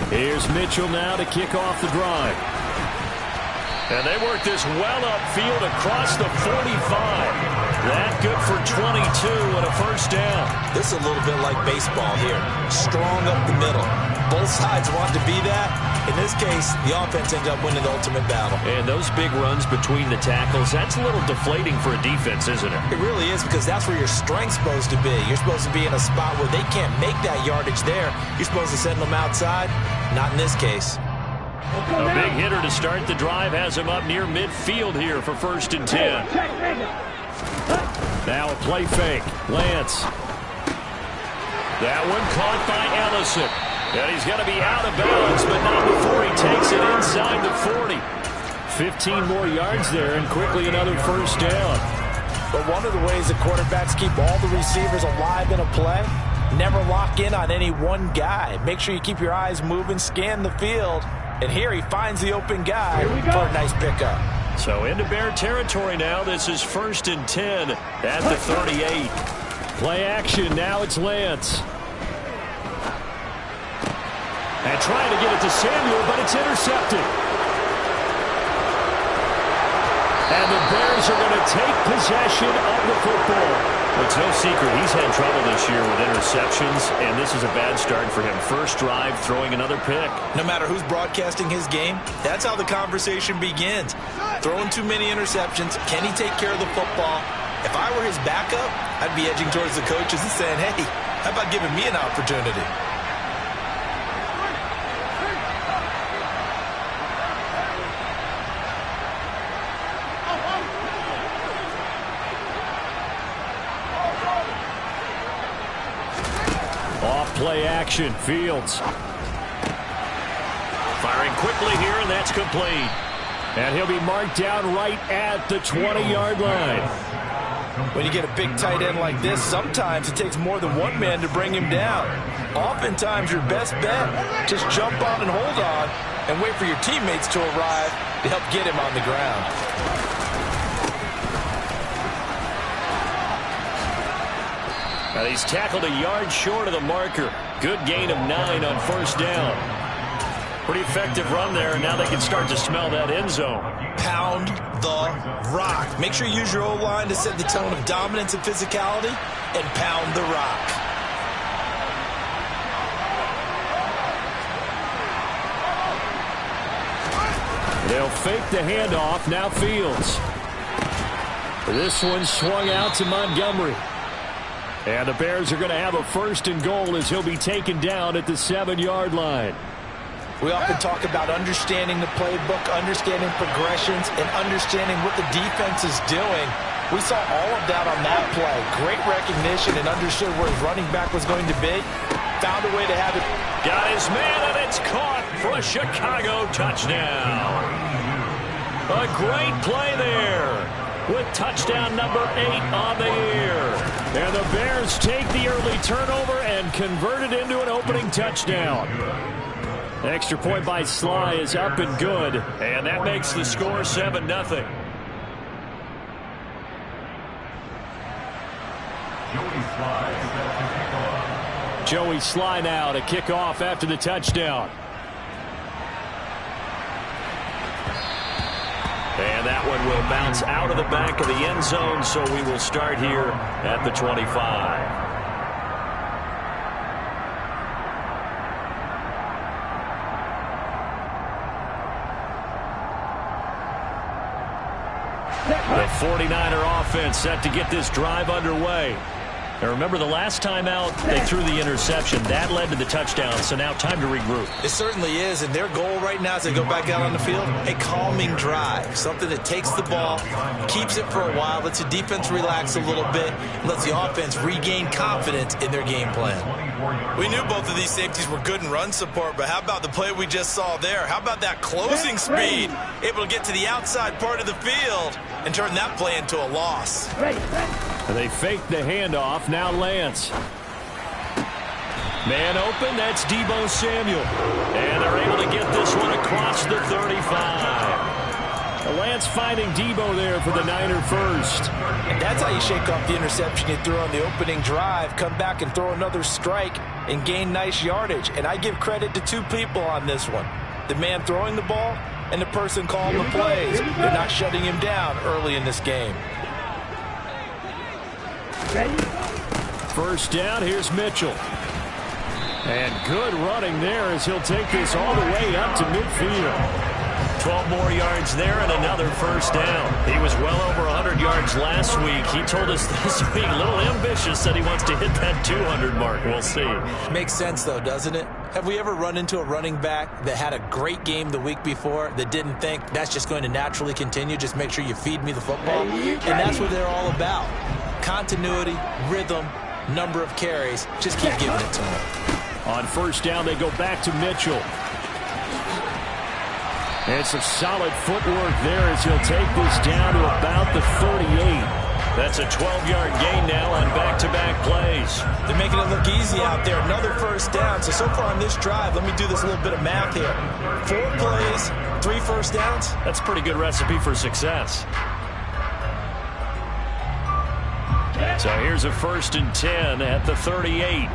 Here's Mitchell now to kick off the drive. And they work this well upfield across the 45. That good for 22 and a first down. This is a little bit like baseball here. Strong up the middle. Both sides want to be that. In this case, the offense ends up winning the ultimate battle. And those big runs between the tackles, that's a little deflating for a defense, isn't it? It really is, because that's where your strength's supposed to be. You're supposed to be in a spot where they can't make that yardage there. You're supposed to send them outside. Not in this case. A big hitter to start the drive has him up near midfield here for 1st and 10. Now a play fake. Lance. That one caught by Ellison. And he's going to be out of bounds, but not before he takes it inside the 40. 15 more yards there, and quickly another first down. But one of the ways the quarterbacks keep all the receivers alive in a play, never lock in on any one guy. Make sure you keep your eyes moving, scan the field. And here he finds the open guy for a nice pickup. So into Bear territory now. This is 1st and 10 at the 38. Play action. Now it's Lance. And trying to get it to Samuel, but it's intercepted. And the Bears are going to take possession of the football. It's no secret he's had trouble this year with interceptions, and this is a bad start for him. First drive, throwing another pick. No matter who's broadcasting his game, that's how the conversation begins. Throwing too many interceptions, can he take care of the football? If I were his backup, I'd be edging towards the coaches and saying, hey, how about giving me an opportunity? Play action. Fields. Firing quickly here, and that's complete. And he'll be marked down right at the 20-yard line. When you get a big tight end like this, sometimes it takes more than one man to bring him down. Oftentimes, your best bet, just jump on and hold on and wait for your teammates to arrive to help get him on the ground. Now he's tackled a yard short of the marker. Good gain of 9 on first down. Pretty effective run there, and now they can start to smell that end zone. Pound the rock. Make sure you use your O-line to set the tone of dominance and physicality, and pound the rock. They'll fake the handoff. Now Fields. This one swung out to Montgomery. And the Bears are going to have a 1st and goal as he'll be taken down at the 7-yard line. We often talk about understanding the playbook, understanding progressions, and understanding what the defense is doing. We saw all of that on that play. Great recognition and understood where his running back was going to be. Found a way to have it. Got his man, and it's caught for a Chicago touchdown. A great play there with touchdown number 8 on the year. And the Bears take the early turnover and convert it into an opening touchdown. Extra point by Sly is up and good, and that makes the score 7-0. Joey Sly now to kick off after the touchdown. And that one will bounce out of the back of the end zone, so we will start here at the 25. The 49er offense set to get this drive underway. Now remember, the last time out, they threw the interception. That led to the touchdown, so now time to regroup. It certainly is, and their goal right now as they go back out on the field, a calming drive, something that takes the ball, keeps it for a while, lets the defense relax a little bit, and lets the offense regain confidence in their game plan. We knew both of these safeties were good in run support, but how about the play we just saw there? How about that closing speed? Able to get to the outside part of the field and turn that play into a loss. And they fake the handoff. Now Lance. Man open. That's Deebo Samuel. And they're able to get this one across the 35. Lance finding Debo there for the Niner first. And that's how you shake off the interception you threw on the opening drive, come back and throw another strike and gain nice yardage. And I give credit to two people on this one. The man throwing the ball and the person calling the plays. They're not shutting him down early in this game. First down, here's Mitchell. And good running there as he'll take this all the way up to midfield. 12 more yards there and another first down. He was well over 100 yards last week. He told us this week, a little ambitious, said he wants to hit that 200 mark. We'll see. Makes sense, though, doesn't it? Have we ever run into a running back that had a great game the week before that didn't think that's just going to naturally continue? Just make sure you feed me the football. And that's what they're all about. Continuity, rhythm, number of carries. Just keep giving it to him. On first down, they go back to Mitchell. And some solid footwork there as he'll take this down to about the 38. That's a 12-yard gain now on back-to-back plays. They're making it look easy out there. Another first down. So far on this drive, let me do this little bit of math here. 4 plays, 3 first downs. That's a pretty good recipe for success. So here's a 1st and 10 at the 38.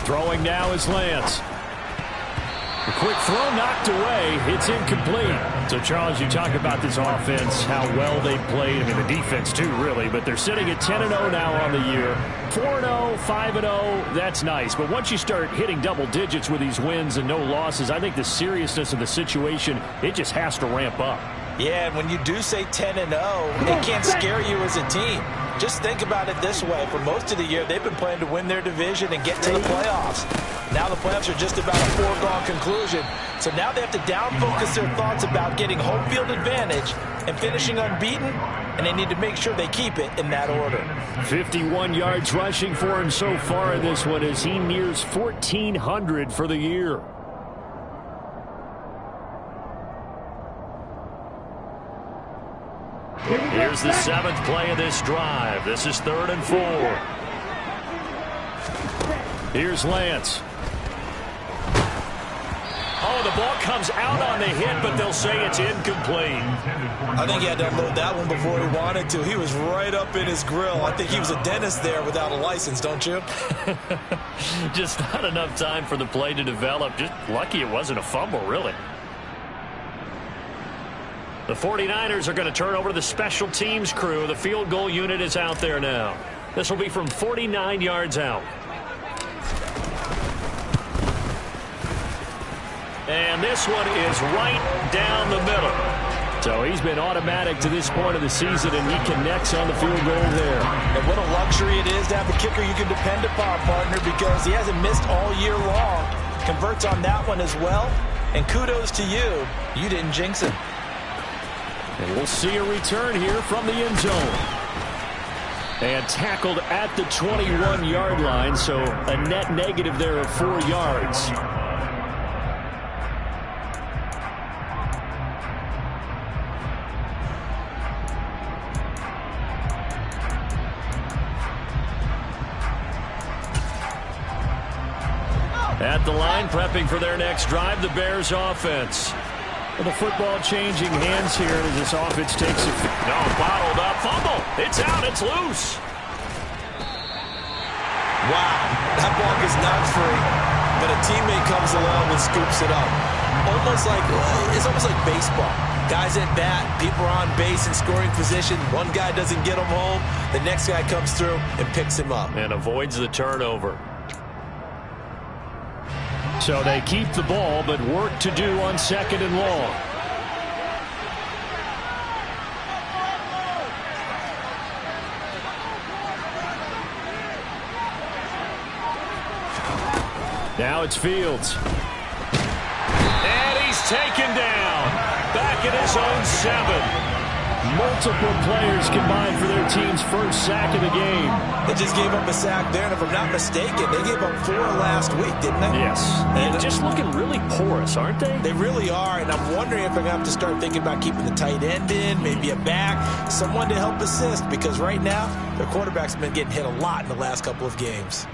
Throwing now is Lance. A quick throw knocked away. It's incomplete. So, Charles, you talk about this offense, how well they played. I mean, the defense, too, really. But they're sitting at 10-0 now on the year. 4-0, 5-0, that's nice. But once you start hitting double digits with these wins and no losses, I think the seriousness of the situation, it just has to ramp up. Yeah, and when you do say 10-0, it can't scare you as a team. Just think about it this way. For most of the year, they've been playing to win their division and get to the playoffs. Now the playoffs are just about a foregone conclusion. So now they have to down-focus their thoughts about getting home field advantage and finishing unbeaten, and they need to make sure they keep it in that order. 51 yards rushing for him so far in this one as he nears 1,400 for the year. Here's the 7th play of this drive. This is 3rd and 4. Here's Lance. Oh, the ball comes out on the hit, but they'll say it's incomplete. I think he had to unload that one before he wanted to. He was right up in his grill. I think he was a dentist there without a license, don't you? Just not enough time for the play to develop. Just lucky it wasn't a fumble, really. The 49ers are going to turn over to the special teams crew. The field goal unit is out there now. This will be from 49 yards out. And this one is right down the middle. So he's been automatic to this point of the season, and he connects on the field goal there. And what a luxury it is to have a kicker you can depend upon, partner, because he hasn't missed all year long. Converts on that one as well. And kudos to you. You didn't jinx him. And we'll see a return here from the end zone. And tackled at the 21-yard line, so a net negative there of 4 yards. At the line, prepping for their next drive, the Bears offense. Well, the football changing hands here as this offense takes it. No, bottled up, fumble. It's out, it's loose. Wow, that ball is not free, but a teammate comes along and scoops it up. It's almost like baseball. Guys at bat, people are on base in scoring position. One guy doesn't get him home, the next guy comes through and picks him up. And avoids the turnover. So they keep the ball, but work to do on 2nd and long. Now it's Fields. And he's taken down. Back at his own 7. Multiple players combined for their team's first sack of the game. They just gave up a sack there, and if I'm not mistaken, they gave up 4 last week, didn't they? Yes. And just looking really porous, aren't they? They really are, and I'm wondering if I'm going to have to start thinking about keeping the tight end in, maybe a back, someone to help assist, because right now, their quarterback's been getting hit a lot in the last couple of games.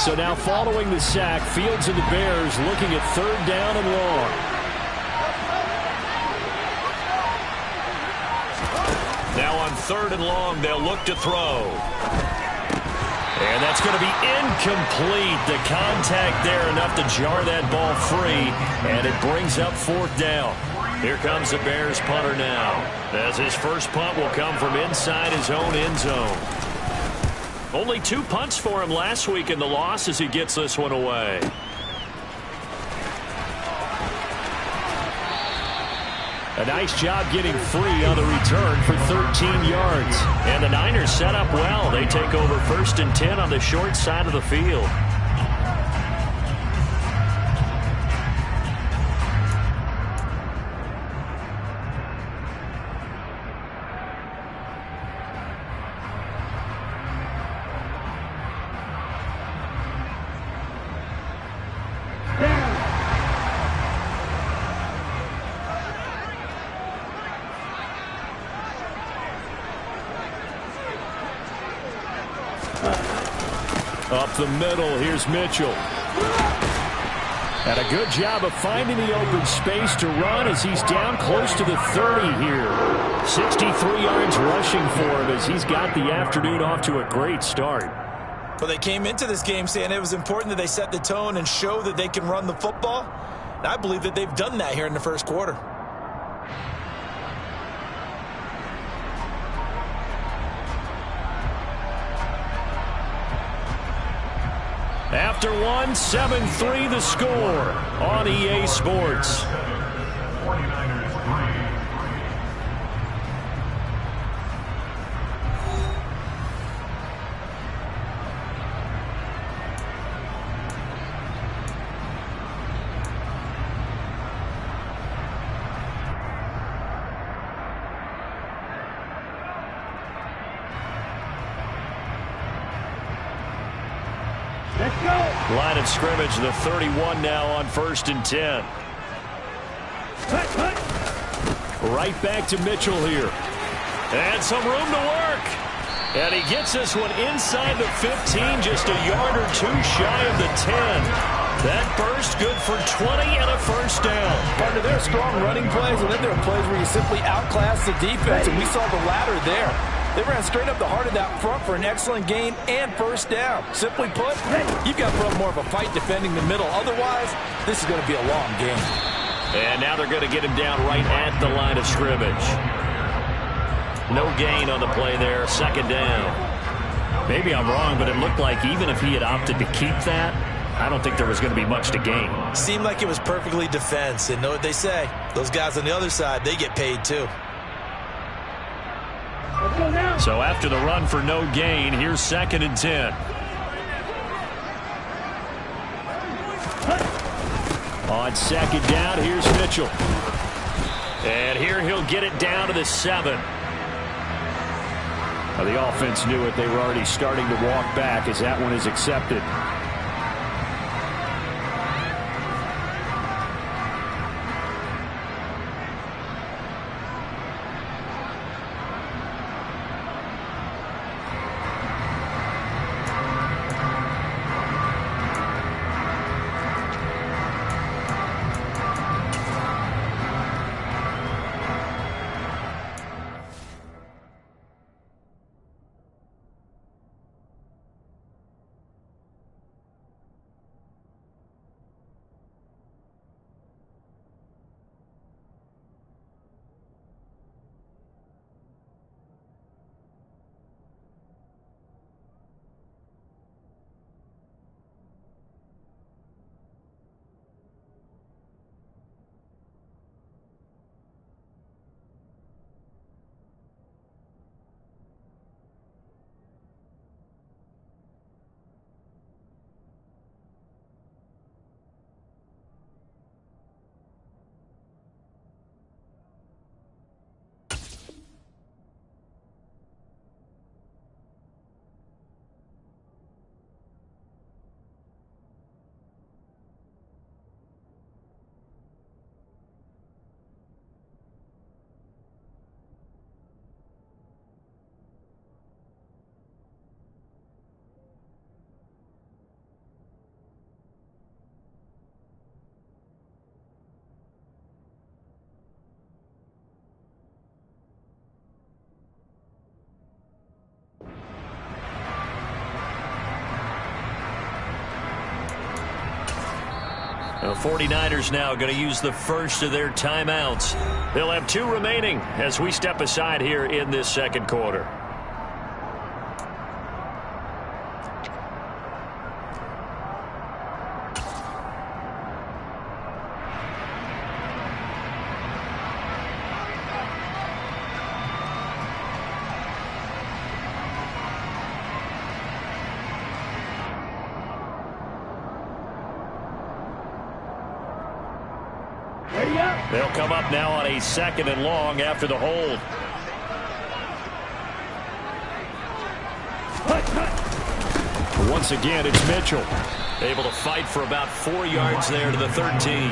So now following the sack, Fields and the Bears looking at 3rd down and long. Now on 3rd and long, they'll look to throw. And that's going to be incomplete. The contact there enough to jar that ball free, and it brings up 4th down. Here comes the Bears punter now, as his first punt will come from inside his own end zone. Only 2 punts for him last week in the loss as he gets this one away. A nice job getting free on the return for 13 yards. And the Niners set up well. They take over 1st and 10 on the short side of the field. Up the middle, here's Mitchell. And a good job of finding the open space to run as he's down close to the 30 here. 63 yards rushing for him as he's got the afternoon off to a great start. Well, they came into this game saying it was important that they set the tone and show that they can run the football. And I believe that they've done that here in the first quarter. After one, 7-3 the score on EA Sports. Line of scrimmage, the 31 now on 1st and 10. Right back to Mitchell here. And some room to work. And he gets this one inside the 15, just a yard or 2 shy of the 10. That burst good for 20 and a 1st down. Partner, there are strong running plays, and then there are plays where you simply outclass the defense, and we saw the latter there. They ran straight up the heart of that front for an excellent gain and 1st down. Simply put, you've got to put up more of a fight defending the middle. Otherwise, this is going to be a long game. And now they're going to get him down right at the line of scrimmage. No gain on the play there, 2nd down. Maybe I'm wrong, but it looked like even if he had opted to keep that, I don't think there was going to be much to gain. Seemed like it was perfectly defense. And know what they say? Those guys on the other side, they get paid too. So after the run for no gain, here's 2nd and 10. On 2nd down, here's Mitchell. And here he'll get it down to the 7. Now the offense knew it. They were already starting to walk back as that one is accepted. The 49ers now going to use the first of their timeouts. They'll have 2 remaining as we step aside here in this second quarter. They'll come up now on a 2nd and long after the hold. Once again, it's Mitchell. Able to fight for about 4 yards there to the 13.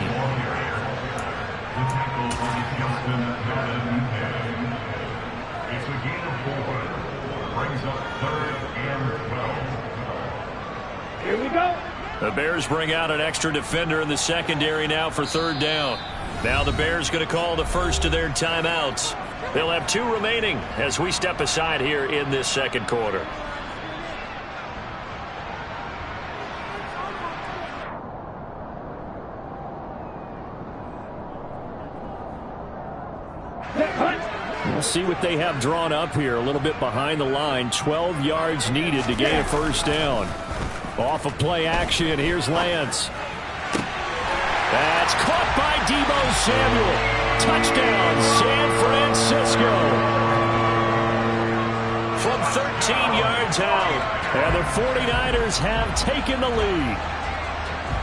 Here we go. The Bears bring out an extra defender in the secondary now for 3rd down. Now the Bears going to call the first of their timeouts. They'll have 2 remaining as we step aside here in this second quarter. We'll see what they have drawn up here. A little bit behind the line. 12 yards needed to gain a 1st down. Off of play action, here's Lance. That's caught by Deebo Samuel. Touchdown, San Francisco. From 13 yards out. And the 49ers have taken the lead.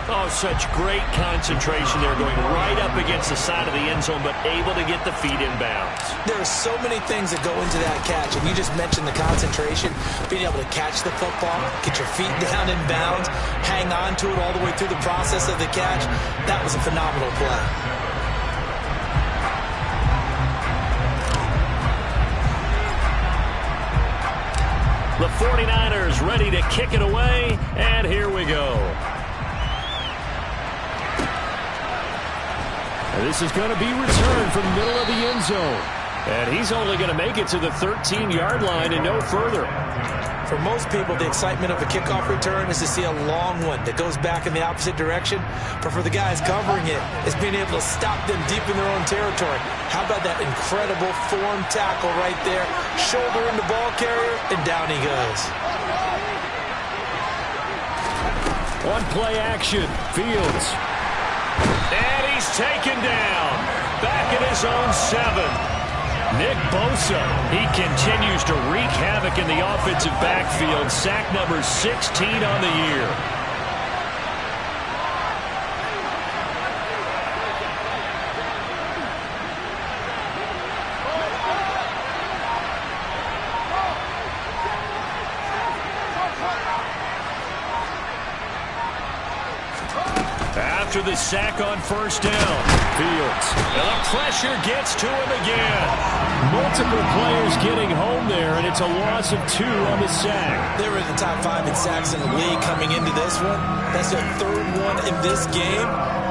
Oh, such great concentration there, going right up against the side of the end zone, but able to get the feet in bounds. There are so many things that go into that catch, and you just mentioned the concentration, being able to catch the football, get your feet down in bounds, hang on to it all the way through the process of the catch. That was a phenomenal play. The 49ers ready to kick it away, and here we go. This is going to be returned from the middle of the end zone. And he's only going to make it to the 13-yard line and no further. For most people, the excitement of a kickoff return is to see a long one that goes back in the opposite direction. But for the guys covering it, it's being able to stop them deep in their own territory. How about that incredible form tackle right there? Shoulder in the ball carrier, and down he goes. On play action, Fields. And he's taken down. Back in his own 7. Nick Bosa, he continues to wreak havoc in the offensive backfield. Sack number 16 on the year. After the sack on 1st down, Fields. And the pressure gets to him again. Multiple players getting home there, and it's a loss of 2 on the sack. They were in the top 5 in sacks in the league coming into this one. That's their 3rd one in this game.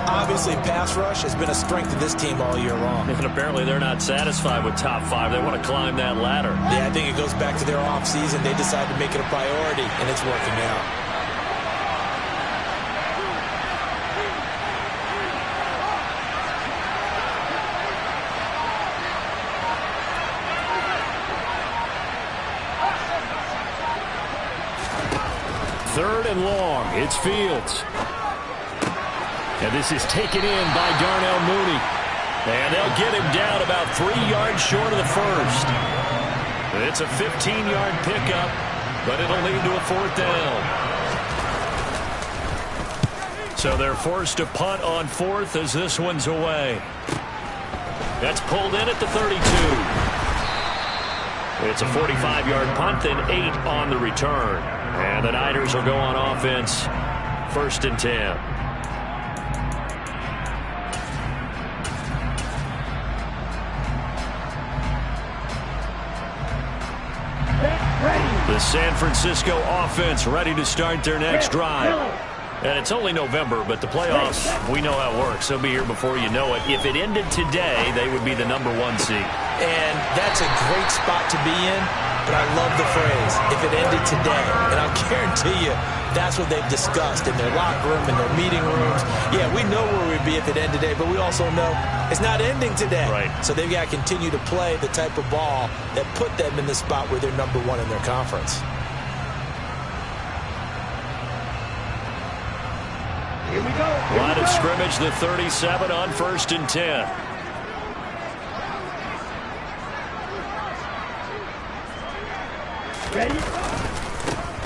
Obviously, pass rush has been a strength of this team all year long. And apparently they're not satisfied with top 5. They want to climb that ladder. Yeah, I think it goes back to their offseason. They decided to make it a priority, and it's working out. Third and long, it's Fields. And this is taken in by Darnell Mooney. And they'll get him down about 3 yards short of the first. It's a 15-yard pickup, but it'll lead to a 4th down. So they're forced to punt on 4th as this one's away. That's pulled in at the 32. It's a 45-yard punt, then 8 on the return. And the Niners will go on offense, 1st and 10. The San Francisco offense ready to start their next drive. And it's only November, but the playoffs, we know how it works. They'll be here before you know it. If it ended today, they would be the number 1 seed. And that's a great spot to be in, but I love the phrase, if it ended today. And I'll guarantee you, That's what they've discussed in their locker room, in their meeting rooms. Yeah, we know where we'd be if it ended today, but we also know it's not ending today. Right. So they've got to continue to play the type of ball that put them in the spot where they're number one in their conference. Here we go. Line of scrimmage, the 37 on 1st and 10. Ready?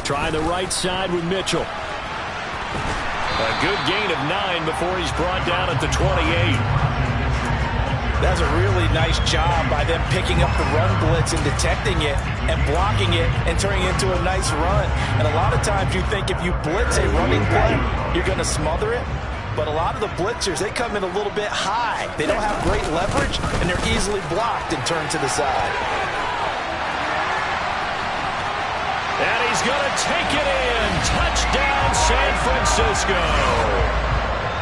Trying the right side with Mitchell. A good gain of 9 before he's brought down at the 28. That's a really nice job by them picking up the run blitz and detecting it and blocking it and turning it into a nice run. And a lot of times you think if you blitz a running play, you're going to smother it. But a lot of the blitzers, they come in a little bit high. They don't have great leverage, and they're easily blocked and turned to the side. And he's going to take it in. Touchdown, San Francisco.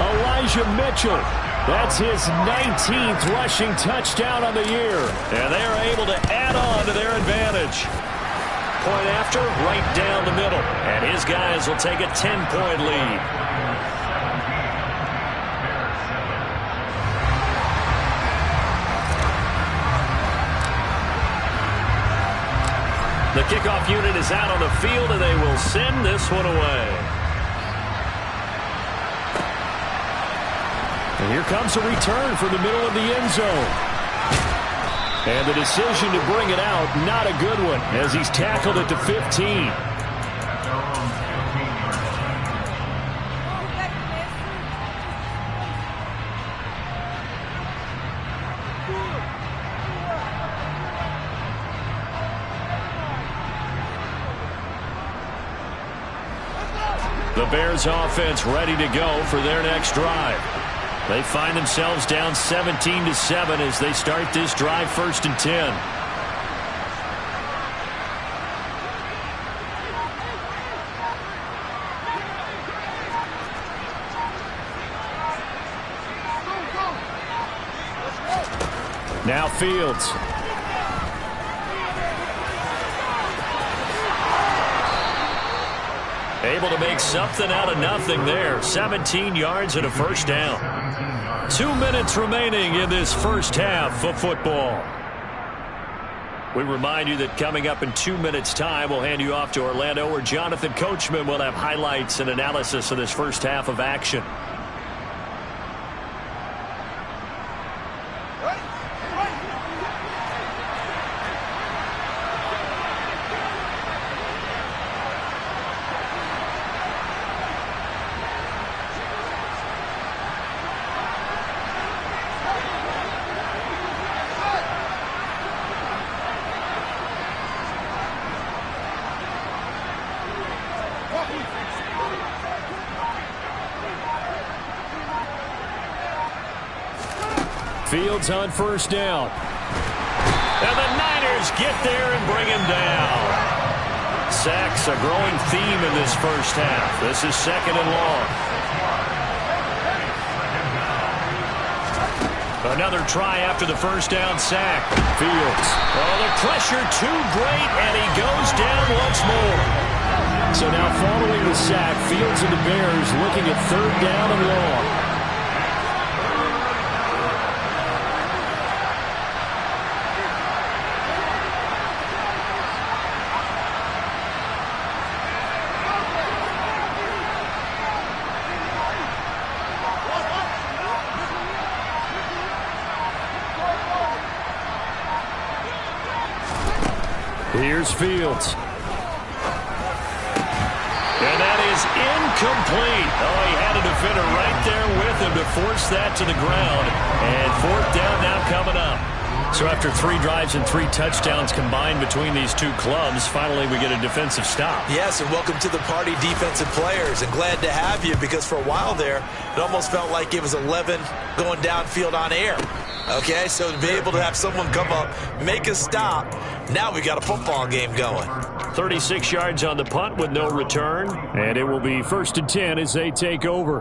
Elijah Mitchell. That's his 19th rushing touchdown on the year. And they are able to add on to their advantage. Point after, right down the middle. And his guys will take a 10-point lead. The kickoff unit is out on the field, and they will send this one away. And here comes a return from the middle of the end zone. And the decision to bring it out, not a good one, as he's tackled at the 15. The Bears offense ready to go for their next drive. They find themselves down 17-7 as they start this drive 1st and 10. Now Fields. Able to make something out of nothing there. 17 yards and a first down. 2 minutes remaining in this first half of football. We remind you that coming up in 2 minutes' time, we'll hand you off to Orlando, where Jonathan Coachman will have highlights and analysis of this first half of action. Fields on first down. And the Niners get there and bring him down. Sacks a growing theme in this first half. This is 2nd and long. Another try after the first down sack. Fields. Oh, the pressure too great, and he goes down once more. So now following the sack, Fields and the Bears looking at 3rd down and long. Here's Fields. And that is incomplete. Oh, he had a defender right there with him to force that to the ground. And 4th down now coming up. So after 3 drives and 3 touchdowns combined between these two clubs, finally we get a defensive stop. Yes, and welcome to the party, defensive players. And glad to have you, because for a while there, it almost felt like it was 11 going downfield on air. Okay, so to be able to have someone come up, make a stop, now we got a football game going. 36 yards on the punt with no return, and it will be 1st and 10 as they take over.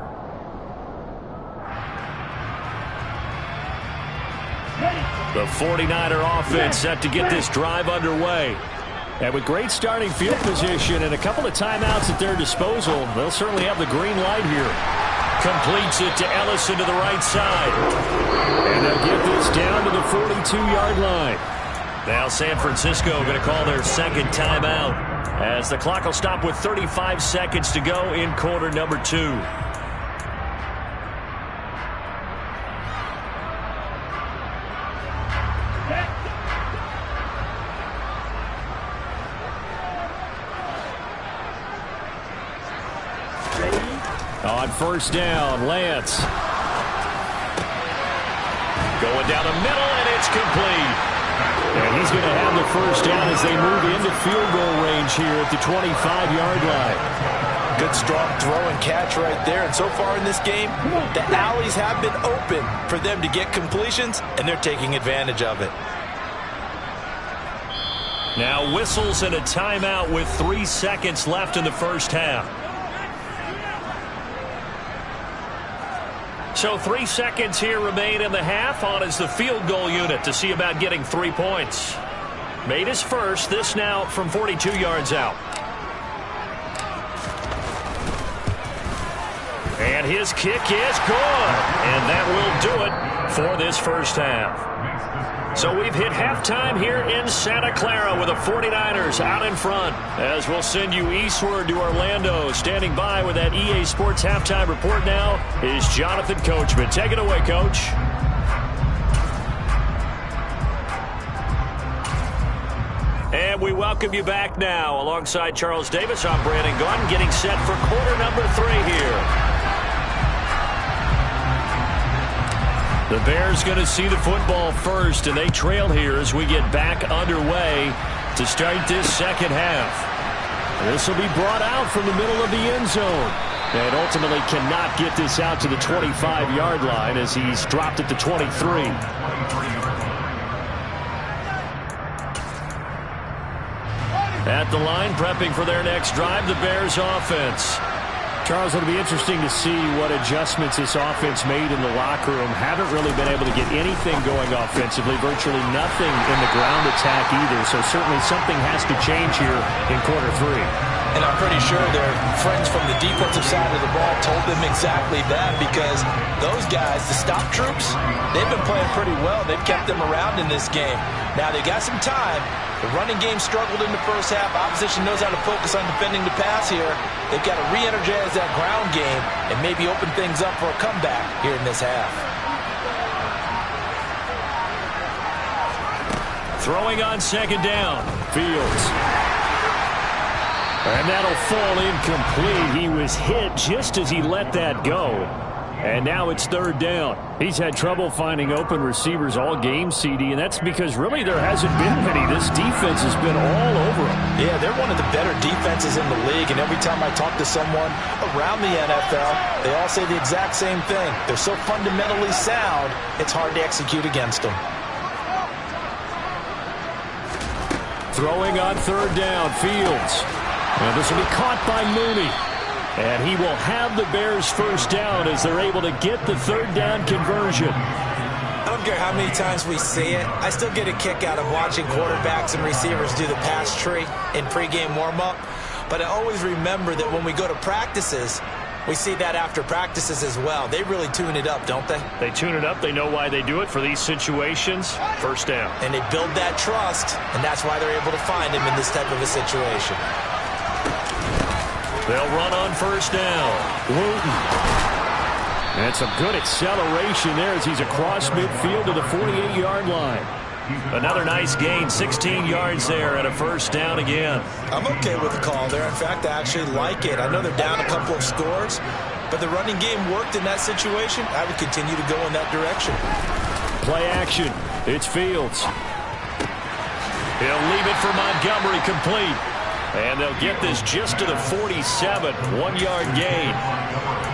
The 49er offense set to get this drive underway. And with great starting field position and a couple of timeouts at their disposal, they'll certainly have the green light here. Completes it to Ellison to the right side. And they'll get this down to the 42-yard line. Now San Francisco going to call their second timeout as the clock will stop with 35 seconds to go in quarter number 2. On first down, Lance. Going down the middle, and it's complete. And he's going to have the first down as they move into field goal range here at the 25-yard line. Good strong throw and catch right there. And so far in this game, the alleys have been open for them to get completions, and they're taking advantage of it. Now whistles and a timeout with 3 seconds left in the first half. So 3 seconds here remain in the half. On is the field goal unit to see about getting 3 points. Made his first. This now from 42 yards out. And his kick is good. And that will do it for this first half. So we've hit halftime here in Santa Clara with the 49ers out in front. As we'll send you eastward to Orlando. Standing by with that EA Sports halftime report now is Jonathan Coachman. Take it away, Coach. And we welcome you back now. Alongside Charles Davis, I'm Brandon Gaudin, getting set for quarter number 3 here. The Bears going to see the football first, and they trail here as we get back underway to start this second half. This will be brought out from the middle of the end zone. And ultimately cannot get this out to the 25-yard line as he's dropped at the 23. At the line, prepping for their next drive, the Bears offense. Charles, it'll be interesting to see what adjustments this offense made in the locker room. Haven't really been able to get anything going offensively, virtually nothing in the ground attack either. So certainly something has to change here in quarter 3. And I'm pretty sure their friends from the defensive side of the ball told them exactly that, because those guys, the stop troops, they've been playing pretty well. They've kept them around in this game. Now they got some time. The running game struggled in the first half. Opposition knows how to focus on defending the pass here. They've got to re-energize that ground game and maybe open things up for a comeback here in this half. Throwing on second down. Fields. And that'll fall incomplete. He was hit just as he let that go. And now it's third down. He's had trouble finding open receivers all game, CD, and that's because really there hasn't been many. This defense has been all over them. Yeah, they're one of the better defenses in the league, and every time I talk to someone around the NFL, they all say the exact same thing. They're so fundamentally sound, it's hard to execute against them. Throwing on third down, Fields. And this will be caught by Mooney. And he will have the Bears first down as they're able to get the third down conversion. I don't care how many times we see it. I still get a kick out of watching quarterbacks and receivers do the pass tree in pregame warm-up. But I always remember that when we go to practices, we see that after practices as well. They really tune it up, don't they? They tune it up. They know why they do it for these situations. First down. And they build that trust, and that's why they're able to find him in this type of a situation. They'll run on first down. Wooten. And some good acceleration there as he's across midfield to the 48-yard line. Another nice gain, 16 yards there, and a first down again. I'm okay with the call there. In fact, I actually like it. I know they're down a couple of scores, but the running game worked in that situation. I would continue to go in that direction. Play action. It's Fields. He'll leave it for Montgomery, complete. And they'll get this just to the 47, 1-yard gain.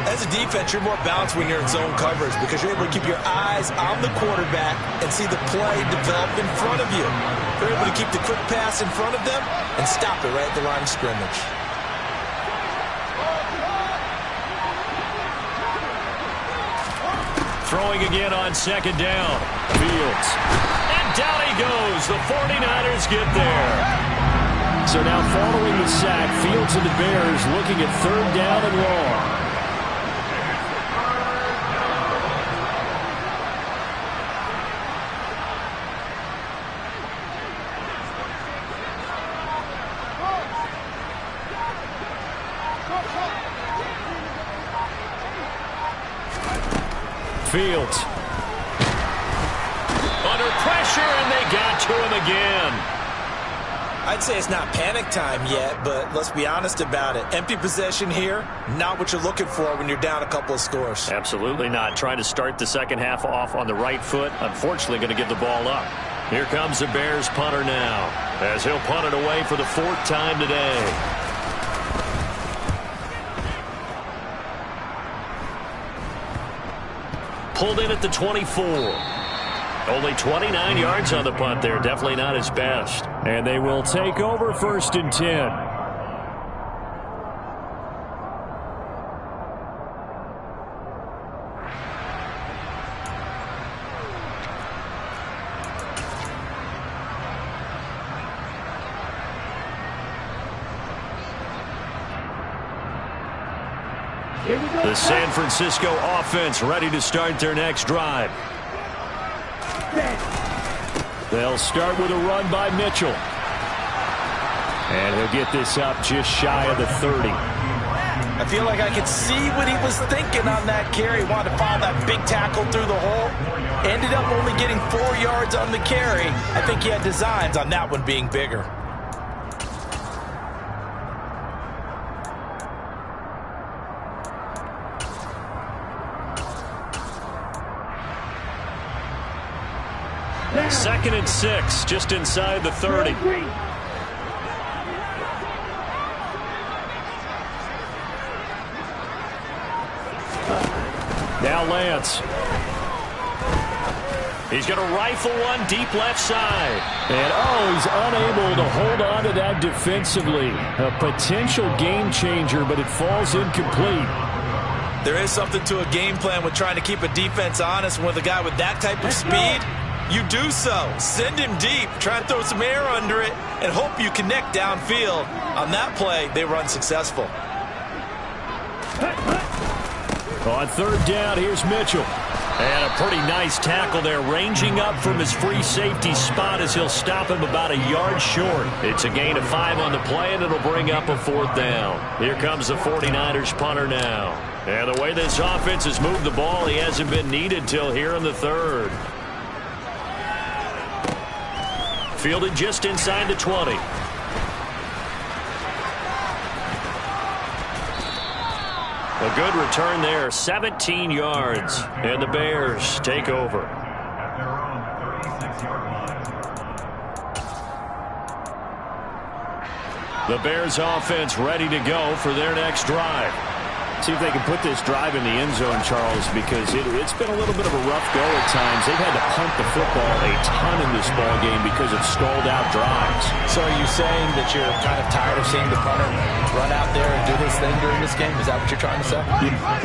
As a defense, you're more balanced when you're in zone coverage because you're able to keep your eyes on the quarterback and see the play develop in front of you. You're able to keep the quick pass in front of them and stop it right at the line of scrimmage. Throwing again on second down. Fields. And down he goes. The 49ers get there. So now following the sack, Fields and the Bears looking at 3rd down and long. Fields. Under pressure, and they got to him again. I'd say it's not panic time yet, but let's be honest about it. Empty possession here, not what you're looking for when you're down a couple of scores. Absolutely not. Trying to start the second half off on the right foot. Unfortunately, going to give the ball up. Here comes the Bears punter now, as he'll punt it away for the 4th time today. Pulled in at the 24. Only 29 yards on the punt there. Definitely not his best. And they will take over 1st and 10. The San Francisco offense ready to start their next drive. They'll start with a run by Mitchell. And he'll get this up just shy of the 30. I feel like I could see what he was thinking on that carry. Wanted to follow that big tackle through the hole. Ended up only getting 4 yards on the carry. I think he had designs on that one being bigger. Second and 6, just inside the 30. Now Lance. He's going to rifle one deep left side. And, he's unable to hold on to that defensively. A potential game changer, but it falls incomplete. There is something to a game plan with trying to keep a defense honest. With a guy with that type of speed, you do so. Send him deep. Try and throw some air under it and hope you connect downfield. On that play, they were unsuccessful. On 3rd down, here's Mitchell. And a pretty nice tackle there, ranging up from his free safety spot as he'll stop him about a yard short. It's a gain of 5 on the play, and it'll bring up a 4th down. Here comes the 49ers punter now. And the way this offense has moved the ball, he hasn't been needed till here in the 3rd. Fielded just inside the 20. A good return there, 17 yards. And the Bears take over. The Bears offense ready to go for their next drive. See if they can put this drive in the end zone, Charles, because it's been a little bit of a rough go at times. They've had to punt the football a ton in this ball game because of stalled out drives. So are you saying that you're kind of tired of seeing the punter run out there and do this thing during this game? Is that what you're trying to say?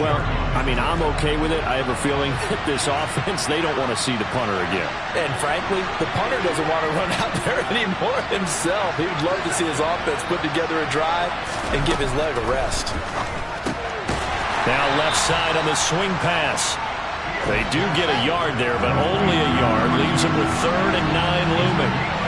Well, I mean, I'm okay with it. I have a feeling that this offense, they don't want to see the punter again. And frankly, the punter doesn't want to run out there anymore himself. He would love to see his offense put together a drive and give his leg a rest. Now left side on the swing pass. They do get a yard there, but only a yard. Leaves them with 3rd and 9 looming.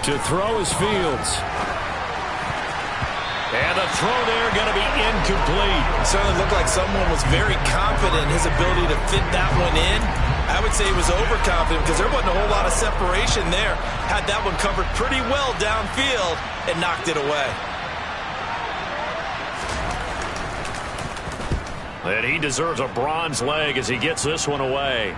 To throw is Fields. And the throw there going to be incomplete. It certainly looked like someone was very confident in his ability to fit that one in. I would say he was overconfident because there wasn't a whole lot of separation there. Had that one covered pretty well downfield and knocked it away. And he deserves a bronze leg as he gets this one away.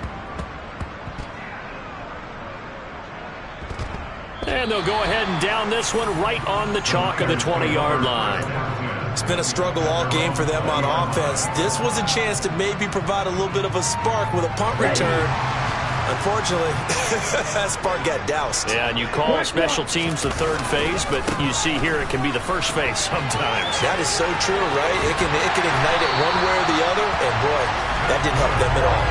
And they'll go ahead and down this one right on the chalk of the 20-yard line. It's been a struggle all game for them on offense. This was a chance to maybe provide a little bit of a spark with a punt return. Unfortunately, that spark got doused. Yeah, and you call special teams the third phase, but you see here it can be the first phase sometimes. That is so true, right? It can ignite it one way or the other, and boy, that didn't help them at all.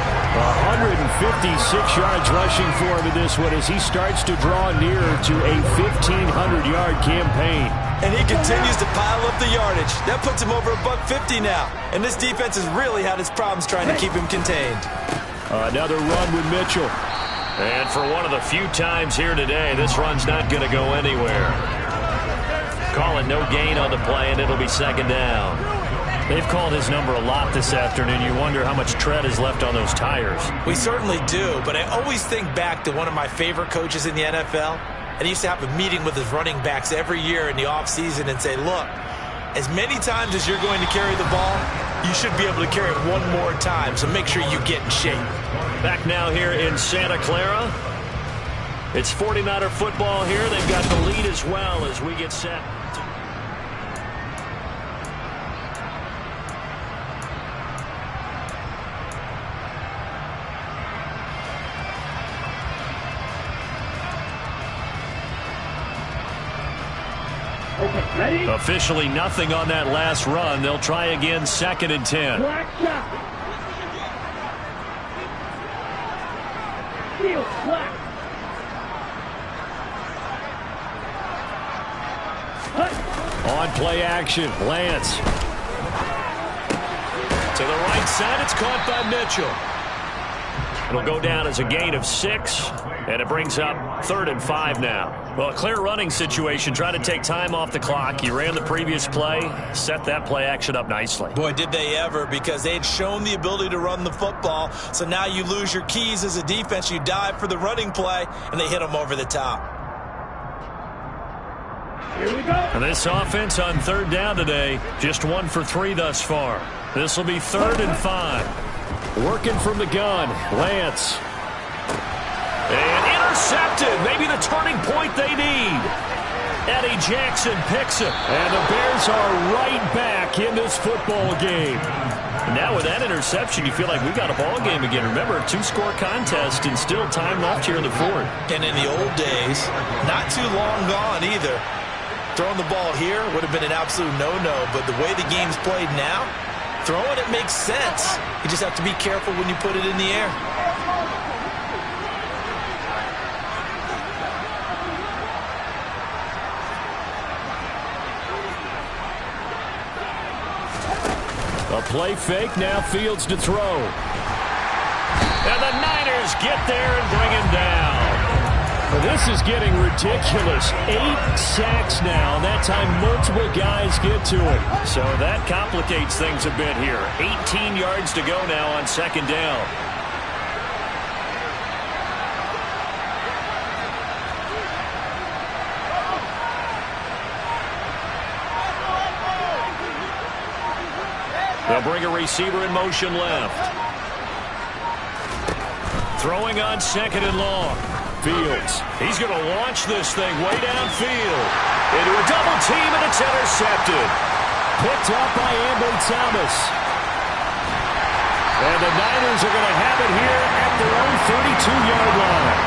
156 yards rushing for him in this one as he starts to draw nearer to a 1,500-yard campaign. And he continues to pile up the yardage. That puts him over $150 now. And this defense has really had its problems trying to keep him contained. Another run with Mitchell. And for one of the few times here today, this run's not going to go anywhere. Call it no gain on the play, and it'll be second down. They've called his number a lot this afternoon. You wonder how much tread is left on those tires. We certainly do, but I always think back to one of my favorite coaches in the NFL. And he used to have a meeting with his running backs every year in the offseason and say, look, as many times as you're going to carry the ball, you should be able to carry it one more time, so make sure you get in shape. Back now here in Santa Clara. It's 49er football here. They've got the lead as well as we get set. Okay, ready? Officially nothing on that last run. They'll try again, 2nd and 10. Black shot. Field black. On play action, Lance. To the right side, it's caught by Mitchell. It'll go down as a gain of 6, and it brings up 3rd and 5 now. Well, a clear running situation. Try to take time off the clock. You ran the previous play, set that play action up nicely. Boy, did they ever, because they had shown the ability to run the football. So now you lose your keys as a defense. You dive for the running play, and they hit them over the top. Here we go. And this offense on 3rd down today, just 1 for 3 thus far. This will be 3rd and 5. Working from the gun, Lance. And intercepted. Maybe the turning point they need. Eddie Jackson picks it. And the Bears are right back in this football game. And now with that interception, you feel like we got a ball game again. Remember, 2-score contest and still time left here in the 4th. And in the old days, not too long gone either. Throwing the ball here would have been an absolute no-no. But the way the game's played now, throwing it makes sense. You just have to be careful when you put it in the air. A play fake, now Fields to throw. And the Niners get there and bring him down. Well, this is getting ridiculous. 8 sacks now. That time multiple guys get to it. So that complicates things a bit here. 18 yards to go now on 2nd down. They'll bring a receiver in motion left. Throwing on 2nd and long. Fields. He's going to launch this thing way downfield. Into a double team, and it's intercepted. Picked up by Ambry Thomas. And the Niners are going to have it here at their own 32-yard line.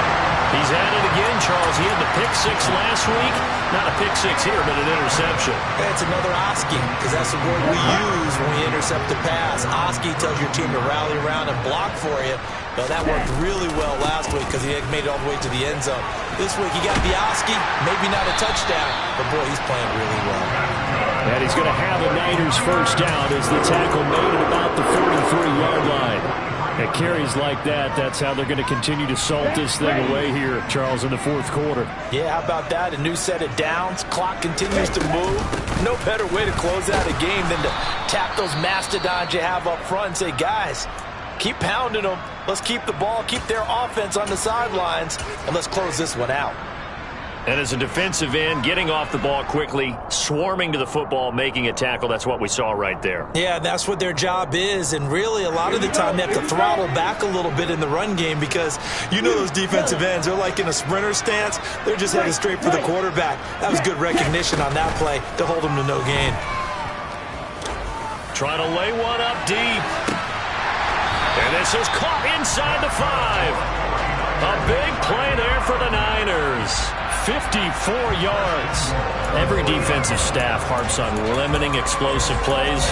He's at it again, Charles. He had the pick 6 last week. Not a pick 6 here, but an interception. That's another Oski, because that's the word we use when we intercept a pass. Oski tells your team to rally around and block for you. Well, that worked really well last week because he made it all the way to the end zone. This week he got the Oski, maybe not a touchdown, but boy, he's playing really well. And he's going to have a Niners first down as the tackle made at about the 43-yard line. At carries like that, that's how they're going to continue to salt this thing away here, Charles, in the 4th quarter. Yeah, how about that? A new set of downs. Clock continues to move. No better way to close out a game than to tap those mastodons you have up front and say, guys, keep pounding them. Let's keep the ball, keep their offense on the sidelines, and let's close this one out. And as a defensive end, getting off the ball quickly, swarming to the football, making a tackle, that's what we saw right there. Yeah, that's what their job is. And really, a lot of the time, they have to throttle back a little bit in the run game because you know those defensive ends, they're like in a sprinter stance. They're just headed straight for the quarterback. That was good recognition on that play to hold them to no gain. Trying to lay one up deep. And this is caught inside the 5. A big play there for the Niners. 54 yards. Every defensive staff harps on limiting explosive plays.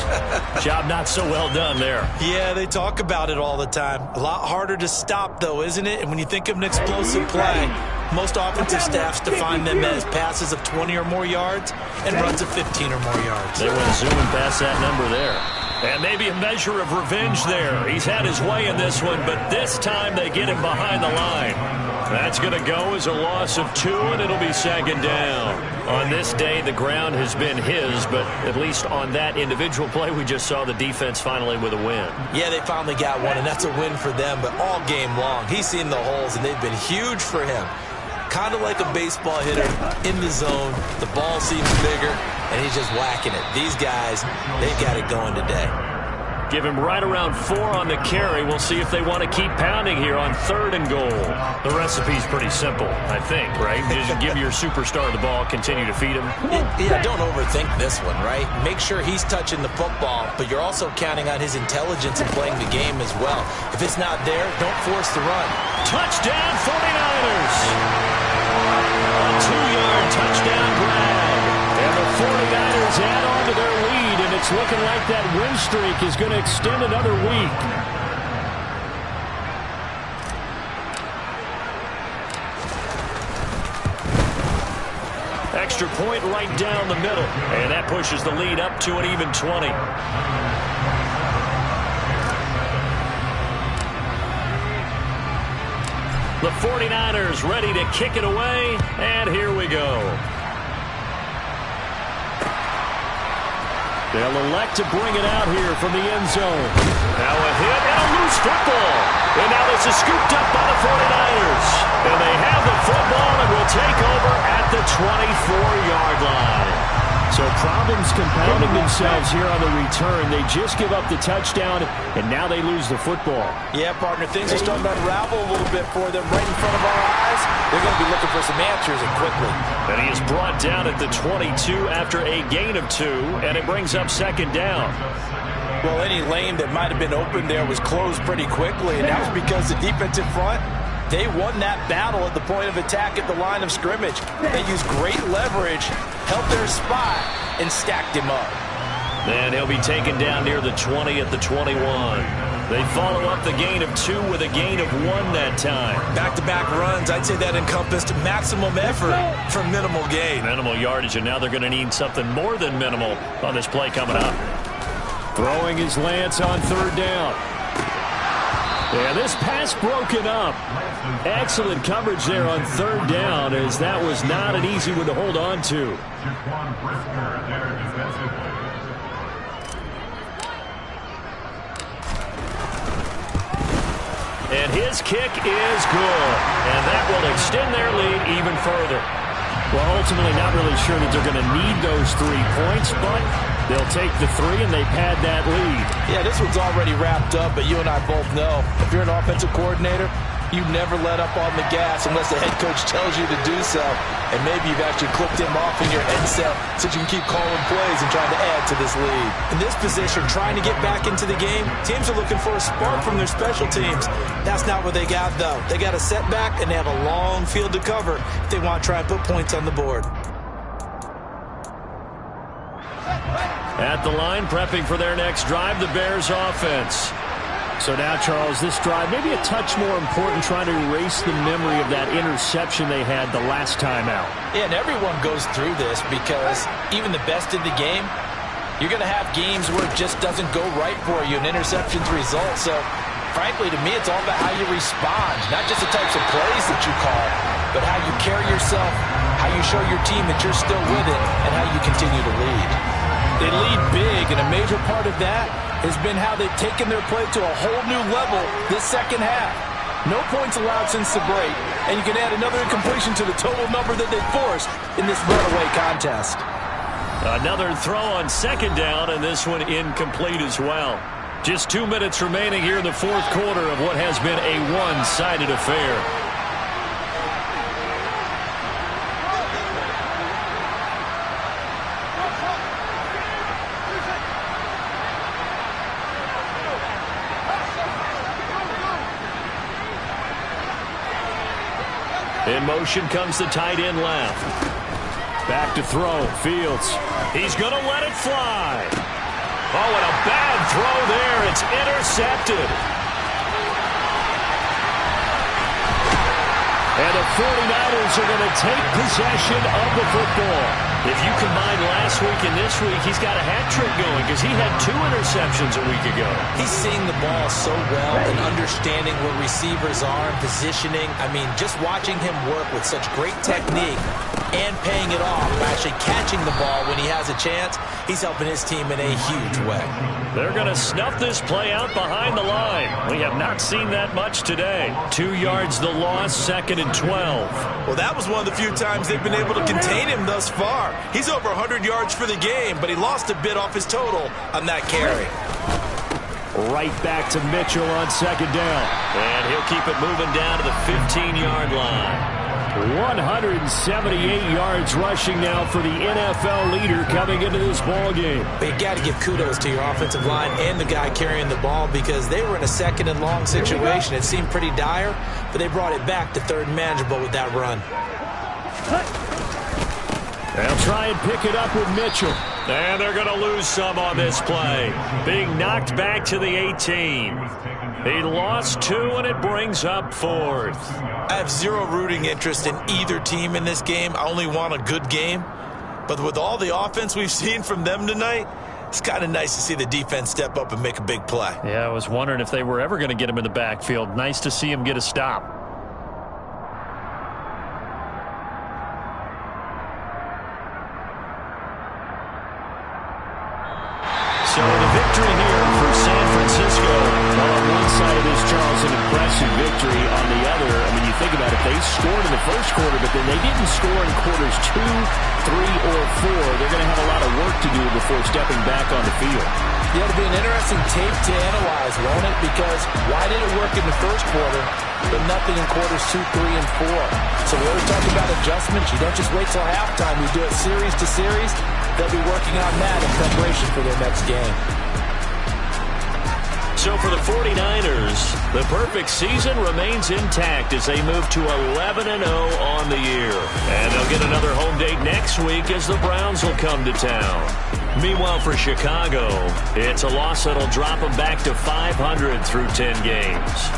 Job not so well done there. Yeah, they talk about it all the time. A lot harder to stop, though, isn't it? And when you think of an explosive play, most offensive staffs define them as passes of 20 or more yards and runs of 15 or more yards. They went zooming past that number there. And maybe a measure of revenge there. He's had his way in this one, but this time they get him behind the line. That's going to go as a loss of 2, and it'll be second down. On this day, the ground has been his, but at least on that individual play, we just saw the defense finally with a win. Yeah, they finally got one, and that's a win for them, but all game long, he's seen the holes, and they've been huge for him. Kind of like a baseball hitter in the zone. The ball seems bigger, and he's just whacking it. These guys, they've got it going today. Give him right around 4 on the carry. We'll see if they want to keep pounding here on 3rd and goal. The recipe's pretty simple, I think, right? Just give your superstar the ball, continue to feed him. Yeah, don't overthink this one, right? Make sure he's touching the football, but you're also counting on his intelligence in playing the game as well. If it's not there, don't force the run. Touchdown, 49ers! A 2-yard touchdown grab. And the 49ers add on to their lead, and it's looking like that win streak is going to extend another week. Extra point right down the middle, and that pushes the lead up to an even 20. The 49ers ready to kick it away, and here we go. They'll elect to bring it out here from the end zone. Now a hit and a loose football. And now this is scooped up by the 49ers. And they have the football and will take over at the 24-yard line. So problems compounding themselves here on the return. They just give up the touchdown, and now they lose the football. Yeah, partner, things are starting to unravel a little bit for them right in front of our eyes. They're going to be looking for some answers, and quickly. And he is brought down at the 22 after a gain of 2, and it brings up second down. Well, any lane that might have been open there was closed pretty quickly, and that was because the defensive front, they won that battle at the point of attack at the line of scrimmage. They used great leverage, held their spot, and stacked him up. And he'll be taken down near the 20 at the 21. They follow up the gain of 2 with a gain of 1 that time. Back-to-back runs, I'd say that encompassed maximum effort for minimal gain. Minimal yardage, and now they're going to need something more than minimal on this play coming up. Throwing his Lance on 3rd down. Yeah, this pass broken up. Excellent coverage there on 3rd down, as that was not an easy one to hold on to. And his kick is good. And that will extend their lead even further. Well, ultimately not really sure that they're going to need those 3 points, but they'll take the 3 and they've had that lead. Yeah, this one's already wrapped up, but you and I both know if you're an offensive coordinator, you never let up on the gas unless the head coach tells you to do so. And maybe you've actually clipped him off in your headset so you can keep calling plays and trying to add to this lead. In this position, trying to get back into the game, teams are looking for a spark from their special teams. That's not what they got, though. They got a setback, and they have a long field to cover if they want to try and put points on the board. At the line, prepping for their next drive, the Bears offense. So now, Charles, this drive maybe a touch more important, trying to erase the memory of that interception they had the last time out. Yeah, and everyone goes through this because even the best in the game, you're going to have games where it just doesn't go right for you, and interceptions result. So, frankly, to me, it's all about how you respond, not just the types of plays that you call, but how you carry yourself, how you show your team that you're still with it, and how you continue to lead. They lead big, and a major part of that has been how they've taken their play to a whole new level this second half. No points allowed since the break, and you can add another incompletion to the total number that they forced in this runaway contest. Another throw on second down, and this one incomplete as well. Just 2 minutes remaining here in the fourth quarter of what has been a one-sided affair. In motion comes the tight end left. Back to throw. Fields. He's going to let it fly. Oh, and a bad throw there. It's intercepted. And the 49ers are going to take possession of the football. If you combine last week and this week, he's got a hat trick going because he had 2 interceptions a week ago. He's seeing the ball so well and understanding where receivers are and positioning. I mean, just watching him work with such great technique and paying it off, actually catching the ball when he has a chance, he's helping his team in a huge way. They're going to snuff this play out behind the line. We have not seen that much today. 2 yards the loss, 2nd and 12. Well, that was one of the few times they've been able to contain him thus far. He's over 100 yards for the game, but he lost a bit off his total on that carry. Right back to Mitchell on second down. And he'll keep it moving down to the 15-yard line. 178 yards rushing now for the NFL leader coming into this ball game. But you got to give kudos to your offensive line and the guy carrying the ball because they were in a 2nd and long situation. It seemed pretty dire, but they brought it back to 3rd and manageable with that run. They'll try and pick it up with Mitchell. And they're going to lose some on this play. Being knocked back to the 18. He lost 2, and it brings up 4th. I have zero rooting interest in either team in this game. I only want a good game. But with all the offense we've seen from them tonight, it's kind of nice to see the defense step up and make a big play. Yeah, I was wondering if they were ever going to get him in the backfield. Nice to see him get a stop. So the victory here for San Francisco. Well, on one side of this, Charles, an impressive victory. On the other, I mean, you think about it, they scored in the first quarter, but then they didn't score in quarters 2, 3, or 4. They're going to have a lot of work to do before stepping back on the field. Yeah, it'll be an interesting tape to analyze, won't it? Because why did it work in the first quarter, but nothing in quarters 2, 3, and 4? So we always talk about adjustments. You don't just wait till halftime. You do it series to series. They'll be working on that in preparation for their next game. So for the 49ers, the perfect season remains intact as they move to 11-0 on the year. And they'll get another home date next week as the Browns will come to town. Meanwhile, for Chicago, it's a loss that'll drop them back to 500 through 10 games.